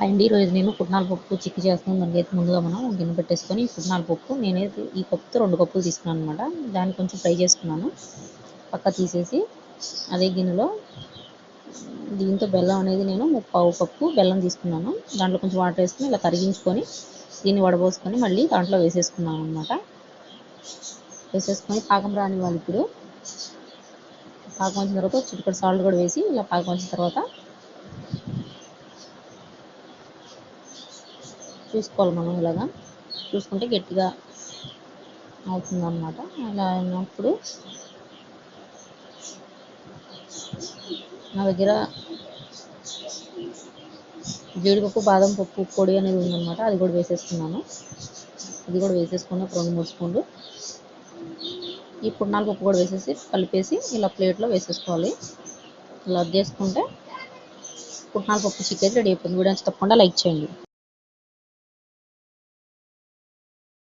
And ఈరోజు నేను పుట్నాల పప్పు చిక్కి చేస్తున్నాను. దానికైతే ముందుగా మనం గిన్నె పెట్టేసుకొని పుట్నాల పప్పు నేనైతే ఈ కప్పుతో 2 కప్పులు తీసుకున్నాను అనమాట. దాన్ని కొంచెం ఫ్రై చేసుకున్నాను. పక్క తీసేసి అదే గిన్నెలో దీంతో బెల్లం అనేది నేను 1/4 కప్పు బెల్లం తీసుకున్నాను. దాంట్లో కొంచెం వాటర్ వేసుకొని ఇలా కరిగించుకొని దీన్ని వడబోసుకొని మళ్ళీ దాంట్లో వేసేసుకున్నాను అనమాట. వేసేసుకొని పాకం రానివ్వాలి. ఇప్పుడు పాకం వచ్చిన తర్వాత చిటికెడు సాల్ట్ కూడా వేసి ఇలా పాకం వచ్చిన తర్వాత చూసుకోవాలి. మనం ఇలాగా చూసుకుంటే గట్టిగా అవుతుందన్నమాట. అలా అయినప్పుడు నా దగ్గర జీడిపప్పు బాదం పప్పు పొడి అనేది ఉందన్నమాట. అది కూడా వేసేసుకున్నాను. ఇది కూడా వేసేసుకుని ఒక 2-3 స్పూన్లు ఈ పుట్నాల పప్పు కూడా వేసేసి కలిపేసి ఇలా ప్లేట్లో వేసేసుకోవాలి. ఇలా చేసుకుంటే పుట్నాల పప్పు చికెన్ రెడీ అయిపోయింది. వీడియోని తప్పకుండా లైక్ చేయండి.